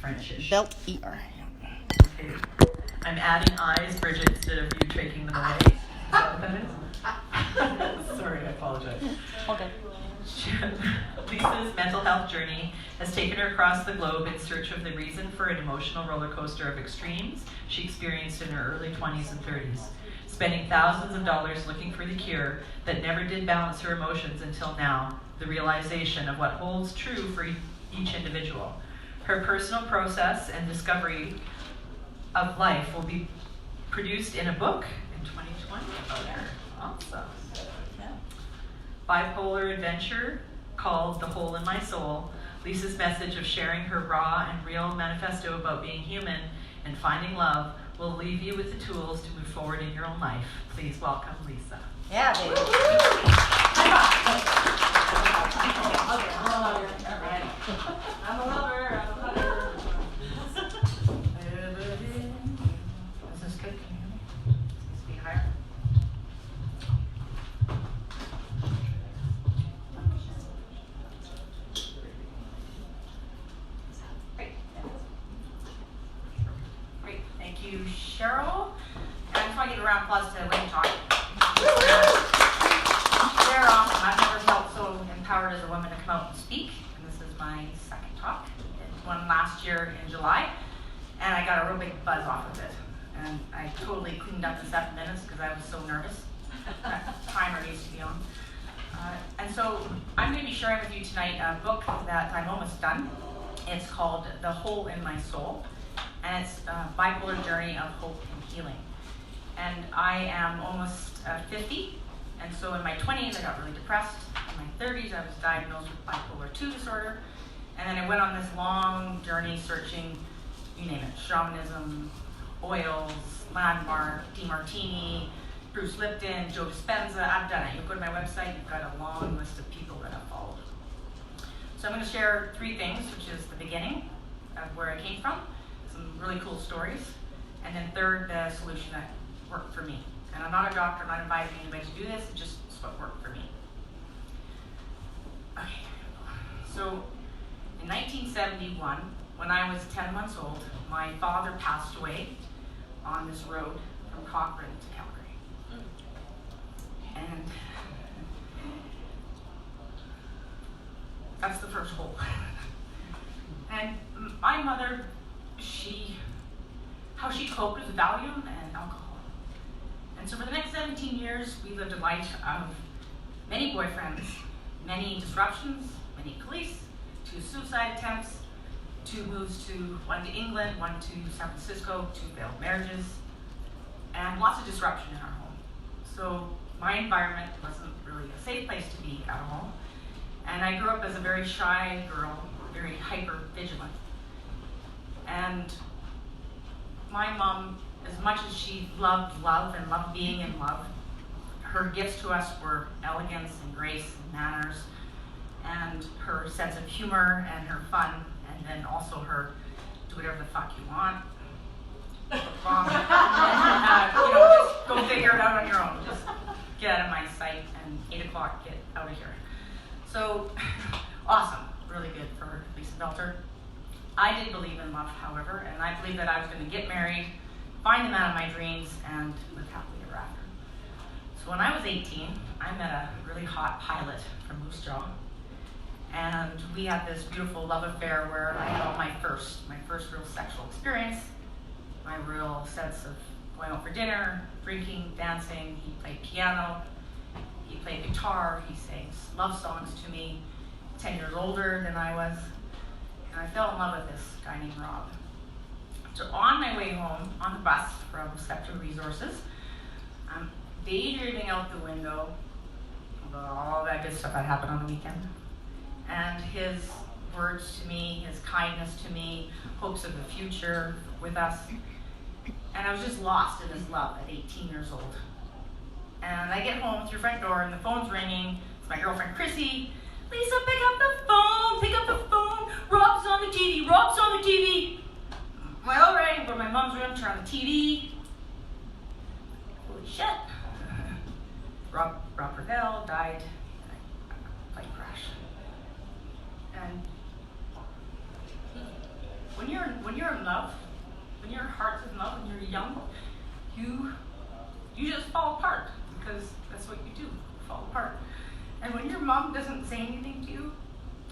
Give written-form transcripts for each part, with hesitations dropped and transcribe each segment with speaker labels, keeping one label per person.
Speaker 1: Frenchish.
Speaker 2: Belt ear.
Speaker 1: Okay. I'm adding eyes, Bridget, instead of you taking them away. Is that what that is? Sorry, I apologize.
Speaker 2: Okay.
Speaker 1: Lisa's mental health journey has taken her across the globe in search of the reason for an emotional roller coaster of extremes she experienced in her early 20s and 30s, spending thousands of dollars looking for the cure that never did balance her emotions until now, the realization of what holds true for each individual. Her personal process and discovery of life will be produced in a book in 2020 about her. Awesome. Yeah. Bipolar adventure called The Hole in My Soul. Lisa's message of sharing her raw and real manifesto about being human and finding love will leave you with the tools to move forward in your own life. Please welcome Lisa.
Speaker 2: Yeah, baby.
Speaker 3: I'm a lover.
Speaker 1: Is this good? Can you hear me? Speak higher.
Speaker 3: Great. Thank you, Cheryl. And I just want to give a round of applause to WomenTalk. They're awesome. I've never felt so empowered as a woman to come out and speak. And this is my second talk. I did one last year in July, and I got a real big buzz off of it. And I totally cleaned up in 7 minutes because I was so nervous. That timer needs to be on. And so I'm going to be sharing with you tonight a book that I'm almost done. It's called The Hole in My Soul, and it's a bipolar journey of hope and healing. And I am almost 50, and so in my 20s I got really depressed. In my 30s I was diagnosed with bipolar 2 disorder, and then I went on this long journey searching, you name it, shamanism, oils, landmark, DeMartini, Bruce Lipton, Joe Dispenza. I've done it. You go to my website, you've got a long list of people that I've followed. So I'm going to share 3 things, which is the beginning of where I came from, some really cool stories, and then third, the solution that worked for me. And I'm not a doctor, I'm not inviting anybody to do this, it's just what worked for me. Okay, so in 1971, when I was 10 months old, my father passed away on this road from Cochrane to Calgary. And that's the first hole. And my mother, how she coped with Valium and alcohol. And so for the next 17 years, we lived a life of many boyfriends, many disruptions, many police, 2 suicide attempts, 2 moves one to England, 1 to San Francisco, 2 failed marriages, and lots of disruption in our home. So my environment wasn't really a safe place to be at home. And I grew up as a very shy girl, very hyper vigilant. And my mom, as much as she loved love and loved being in love, her gifts to us were elegance and grace and manners, and her sense of humor and her fun, and then also her do whatever the fuck you want. Wrong. Just go figure it out on your own. Just get out of my sight, and 8 o'clock, get out of here. So, awesome. Really good for Lisa Belter. I did believe in love, however, and I believed that I was going to get married, find the man of my dreams, and live happily ever after. So when I was 18, I met a really hot pilot from Moose Jaw, and we had this beautiful love affair where I had all my first real sexual experience, my real sense of going out for dinner, drinking, dancing. He played piano, he played guitar, he sang love songs to me, 10 years older than I was, and I fell in love with this guy named Rob. So on my way home, on the bus from Spectrum Resources, I'm daydreaming out the window about all that good stuff that happened on the weekend. And his words to me, his kindness to me, hopes of the future with us. And I was just lost in his love at 18 years old. And I get home through the front door and the phone's ringing. It's my girlfriend Chrissy. Lisa, pick up the phone, pick up the phone. Rob's on the TV, Rob's on the TV. Well, all right, go to my mom's room, turn on the TV. Holy shit. Rob Ravel died in a plane crash. And when when you're in love, when your heart's in love, when you're young, you just fall apart because that's what you do, fall apart. And when your mom doesn't say anything to you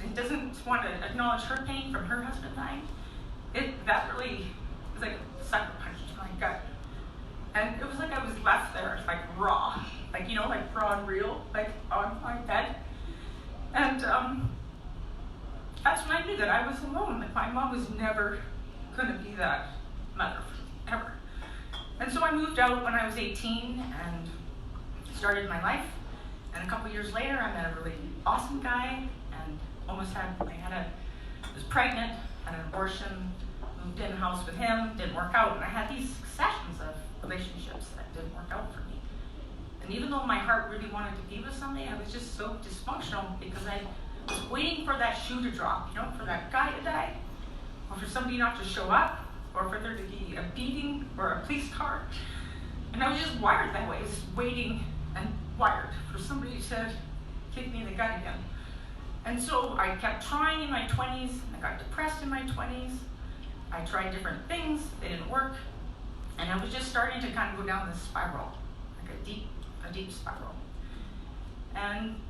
Speaker 3: and doesn't want to acknowledge her pain from her husband dying, that really was like a sucker punch to my gut. And it was like I was left there, like raw, like, you know, like raw and real, like on my bed. And that's when I knew that I was alone, that my mom was never going to be that mother, ever. And so I moved out when I was 18 and started my life. And a couple years later, I met a really awesome guy and was pregnant, had an abortion, moved in a house with him, didn't work out. And I had these successions of relationships that didn't work out for me. And even though my heart really wanted to be with somebody, I was just so dysfunctional because I was waiting for that shoe to drop, you know, for that guy to die, or for somebody not to show up, or for there to be a beating or a police car. And I was just wired that way. I was waiting and wired for somebody to kick me in the gut again. And so I kept trying in my 20s. I got depressed in my 20s. I tried different things. They didn't work. And I was just starting to kind of go down this spiral, like a deep spiral. And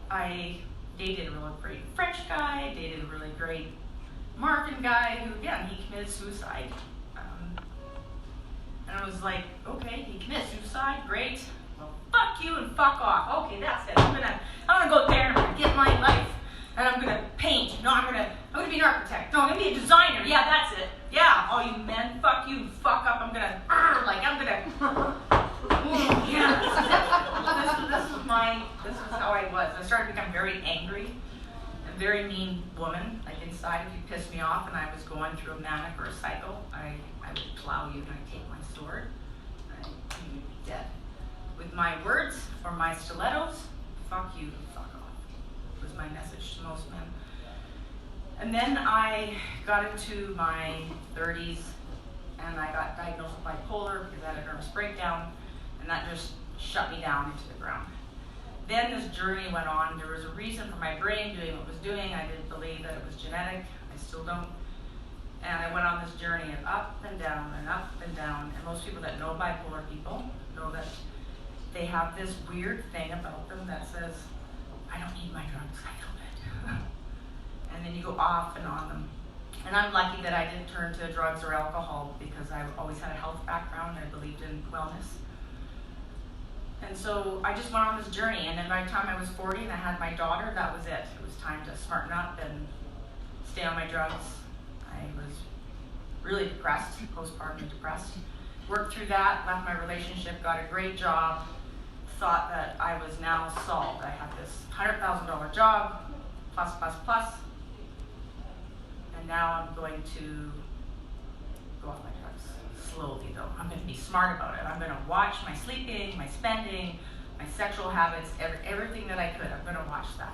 Speaker 3: I dated a really great French guy, dated a really great American guy who, again, he committed suicide. And I was like, okay, he committed suicide, great. Well, fuck you and fuck off. Okay, that's it. I'm gonna go there and I'm gonna get my life. And I'm gonna paint. No, I'm gonna be an architect. No, I'm gonna be a designer. Yeah, that's it. Yeah, all you men, fuck you, fuck up. I'm gonna. Yeah, this is how I was. I started to become very angry and very mean woman. Like inside, if you pissed me off and I was going through a manic or a cycle, I would plow you and I'd take my sword. You'd be dead. With my words or my stilettos, fuck you, fuck off, was my message to most men. And then I got into my 30s and I got diagnosed with bipolar because I had a nervous breakdown, and that just shut me down into the ground. Then this journey went on. There was a reason for my brain doing what it was doing. I didn't believe that it was genetic. I still don't. And I went on this journey of up and down and up and down. And most people that know bipolar people know that they have this weird thing about them that says, I don't need my drugs, I feel good. And then you go off and on them. And I'm lucky that I didn't turn to drugs or alcohol because I've always had a health background and I believed in wellness. And so I just went on this journey, and then by the time I was 40 and I had my daughter, that was it. It was time to smarten up and stay on my drugs. I was really depressed, postpartum depressed. Worked through that, left my relationship, got a great job, thought that I was now solved. I had this $100,000 job, plus, and now I'm going to go off my drugs. Slowly though. I'm going to be smart about it. I'm going to watch my sleeping, my spending, my sexual habits, everything that I could. I'm going to watch that.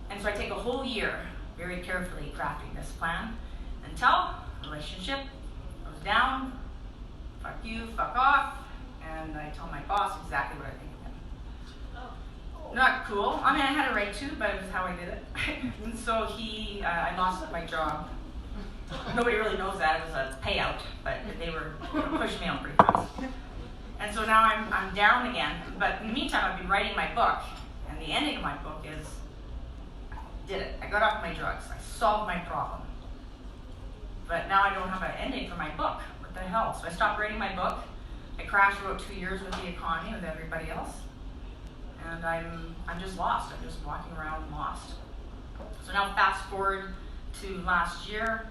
Speaker 3: And so I take a whole year very carefully crafting this plan until relationship goes down, fuck you, fuck off, and I tell my boss exactly what I think of him. Not cool. I mean, I had a right to, but it was how I did it. And so I lost my job. Nobody really knows that. It was a payout, but they were pushing me out pretty fast. And so now I'm down again. But in the meantime, I've been writing my book. And the ending of my book is, I did it. I got off my drugs. I solved my problem. But now I don't have an ending for my book. What the hell? So I stopped writing my book. I crashed for about 2 years with the economy, with everybody else. And I'm just lost. I'm just walking around lost. So now fast forward to last year.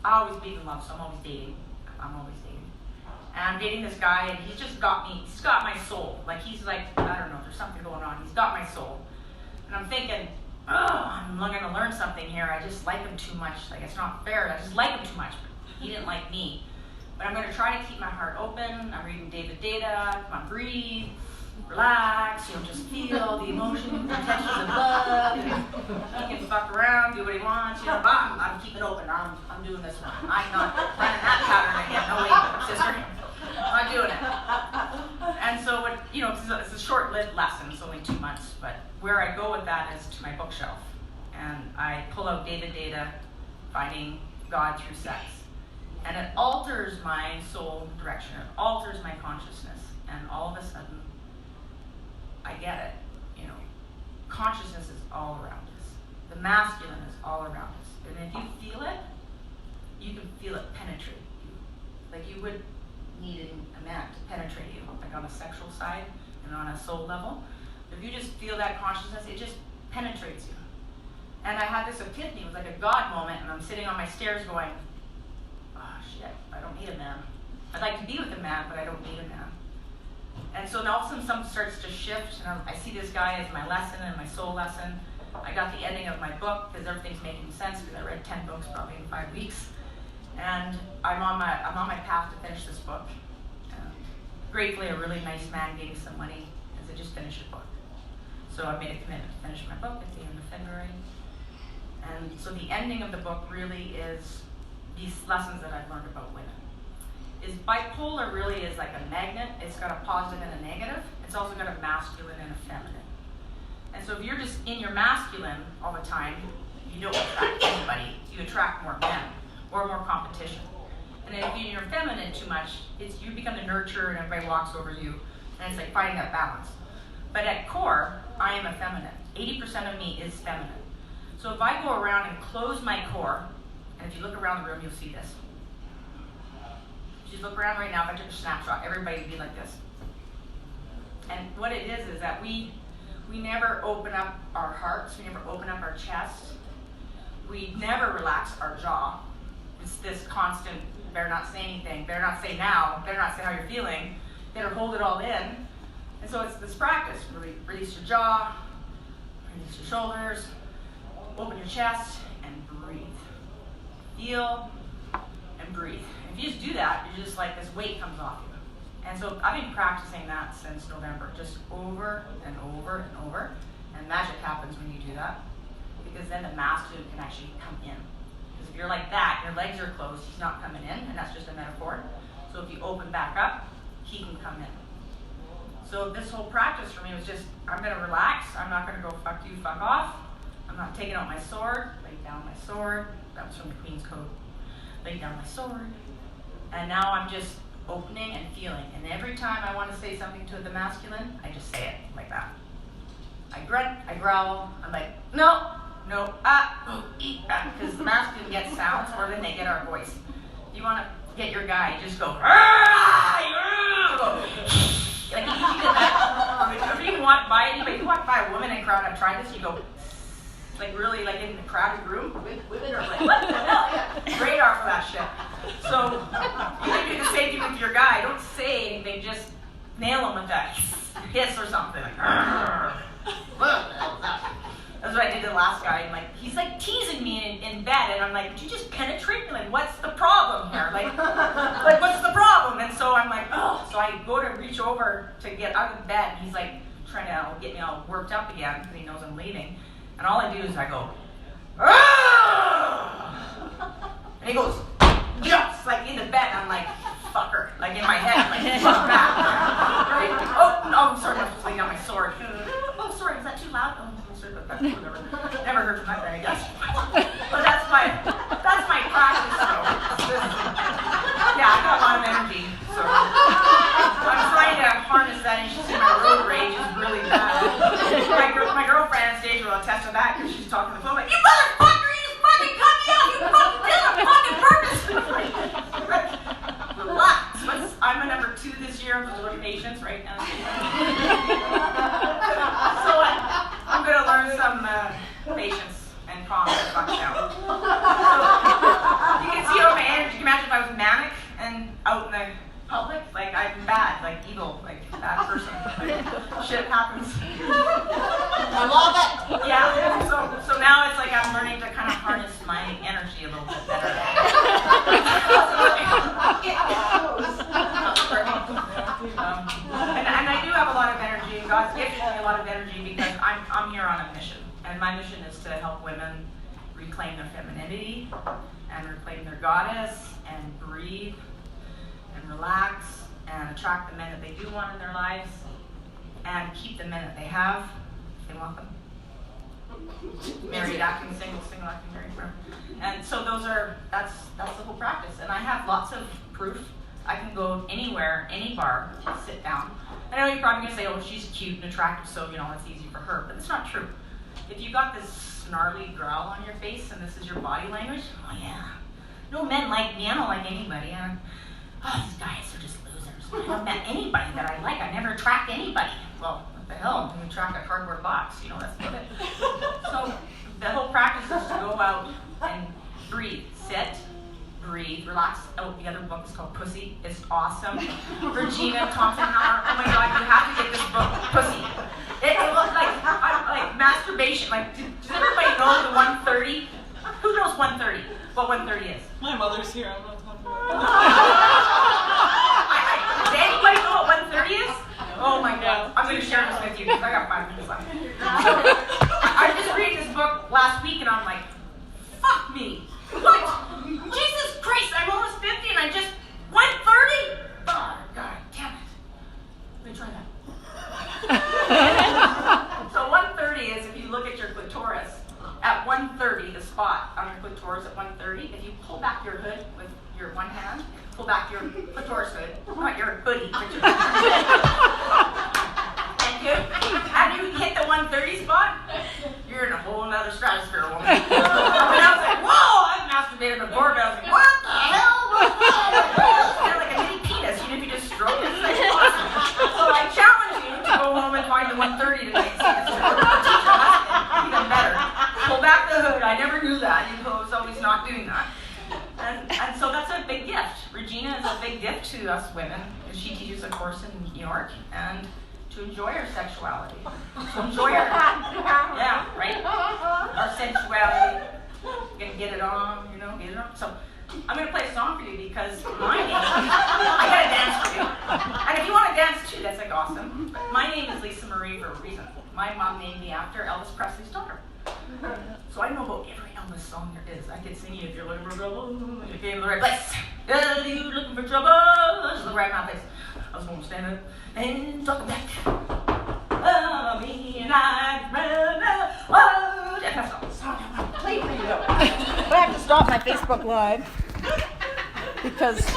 Speaker 3: I always believe in love, so I'm always dating. And I'm dating this guy, and he's got my soul. Like, he's like, I don't know, there's something going on. He's got my soul. And I'm thinking, I'm gonna learn something here. I just like him too much. Like, it's not fair. I just like him too much. But he didn't like me. But I'm gonna try to keep my heart open. I'm reading David Data. Come on, breathe. Relax, just feel the emotions, the touches of love. He can fuck around, do what he wants, but I'm keeping it open. I'm doing this one. I'm not planning that pattern again. No way, sister. I'm not doing it. And so, it's a short-lived lesson. It's only 2 months, but where I go with that is to my bookshelf, and I pull out David Data finding God through sex. And it alters my soul direction. It alters my consciousness. And all of a sudden, I get it. You know, consciousness is all around us. The masculine is all around us. And if you feel it, you can feel it penetrate you. Like you would need a man to penetrate you, like on a sexual side and on a soul level. If you just feel that consciousness, it just penetrates you. And I had this epiphany. It was like a God moment, and I'm sitting on my stairs going, oh shit, I don't need a man. I'd like to be with a man, but I don't need a man. And so now all of a sudden something starts to shift, and I see this guy as my lesson and my soul lesson. I got the ending of my book because everything's making sense because I read 10 books probably in 5 weeks. And I'm on my path to finish this book. Gratefully, a really nice man gave me some money as I just finished a book. So I made a commitment to finish my book at the end of February. And so the ending of the book really is these lessons that I've learned about women. Is bipolar really is like a magnet. It's got a positive and a negative. It's also got a masculine and a feminine. And so if you're just in your masculine all the time, you don't attract anybody. You attract more men or more competition. And if you're in your feminine too much, you become the nurturer and everybody walks over you. And it's like finding that balance. But at core, I am a feminine. 80% of me is feminine. So if I go around and close my core, and if you look around the room, you'll see this. If you look around right now, if I took a snapshot, everybody would be like this. And what it is that we never open up our hearts, we never open up our chest, we never relax our jaw. It's this constant, better not say anything, better not say now, better not say how you're feeling, better hold it all in. And so it's this practice. Release your jaw, release your shoulders, open your chest, and breathe. Feel and breathe. If you just do that, you're just like this weight comes off you. And so I've been practicing that since November, just over and over and over. And magic happens when you do that, because then the masculine can actually come in. Because if you're like that, your legs are closed, he's not coming in, and that's just a metaphor. So if you open back up, he can come in. So this whole practice for me was just, I'm going to relax. I'm not going to go fuck you, fuck off. I'm not taking out my sword. Lay down my sword. That was from the Queen's Code. Lay down my sword. And now I'm just opening and feeling. And every time I want to say something to the masculine, I just say it like that. I grunt, I growl. I'm like, no, because the masculine gets sounds more than they get our voice. If you want to get your guy, just go, like if you did that, if you walk by anybody, you walk by a woman in a crowd, I've tried this, you go, like really like in a crowded room, women are like, what the hell? Yeah. Radar for that shit. So you can do the same thing with your guy. Don't say anything, just nail him with that hiss or something. Like, that's what I did to the last guy. I'm like, he's like teasing me in bed, and I'm like, would you just penetrate me? Like, what's the problem here? Like what's the problem? And so I'm like, oh. So I go to reach over to get out of bed. He's like trying to get me all worked up again because he knows I'm leaving. And all I do is I go, and he goes, jumps like in the bed. And I'm like, fucker, like in my head, I'm like, fuck back. Right? Oh no, I'm sorry, I'm just laying down my sword. Oh, sorry, is that too loud? Oh, I'm sorry about that. Whatever. Never heard from that guy, I guess. But that's my practice, though. Yeah, I got a lot of energy, so I'm trying to harness that. And you should see my road rage is really bad. My girlfriend on stage will attest to that because she's talking to the phone like, you motherfucker, you just fucking cut me off, you fucking did it on fucking purpose. Relax. I'm a number 2 this year. I'm just patience right now. So I'm going to learn some patience and calm the fuck down. So you can see how my energy. Can you imagine if I was manic and out in the public? Like I'm bad, like evil, like bad person. Like shit happens.
Speaker 2: I love it.
Speaker 3: Yeah. So now it's like I'm learning to kind of harness my energy a little bit better. And I do have a lot of energy. God's gifted me a lot of energy because I'm here on a mission. And my mission is to help women reclaim their femininity and reclaim their goddess and breathe and relax and attract the men that they do want in their lives and keep the men that they have if they want them. married acting, single acting, married forever. And so that's the whole practice. And I have lots of proof. I can go anywhere, any bar, sit down. I know you're probably gonna say, oh, she's cute and attractive, so it's easy for her. But it's not true. If you got this snarly growl on your face and this is your body language, oh yeah. No men like me, I don't like anybody. These guys are just losers. I haven't met anybody that I like. I never attract anybody. Well, what the hell? You attract a cardboard box, that's about it. So the whole practice is to go out and breathe. Sit, breathe, relax. Oh, the other book is called Pussy. It's awesome. Regina Thompson-Howard. Oh my God, you have to get this book, Pussy. It looks like masturbation. Does everybody know the 130? Who knows 130? What 130 is?
Speaker 2: My mother's here. I'm not talking about
Speaker 3: Does anybody know what 130 is? Oh my God. I'm going to share this with you because I got 5 minutes left. I was just reading this book last week and I'm like, fuck me. What? Jesus Christ, I'm almost 50 and I just 130? Oh, God damn it. Let me try that. So 130 is if you look at your clitoris, at 130, the spot on your clitoris at 130, if you pull back your hood with your one hand, pull back your clitoris hood, not your hoodie, but your and you hit the 130 spot, you're in a whole other stratosphere, woman. And I was like, whoa, I've masturbated before, but I was like, what the hell? It's kind of like a mini penis, if you just stroke it, it's like awesome. So I challenge you to go home and find the 130 tonight. Teach your husband even better. Pull back the hood. I never knew that. You was always not doing that. And so that's a big gift. Regina is a big gift to us women. She teaches a course in New York and to enjoy our sexuality. To enjoy our, yeah, right? Our sensuality. Get it on, get it on. So I'm going to play a song for you because my name, I got to dance for you. And if you want to dance too, that's awesome. But my name is Lisa Marie for a reason. My mom named me after Elvis Presley's daughter. So I know about every Elvis song there is. I could sing you if you're looking for trouble, you came to the right place. Are you looking for trouble? Just look right in my face. I was going to stand up and talk back. Oh, me and I run. Whoa, that's all.
Speaker 2: But I have to stop my Facebook Live because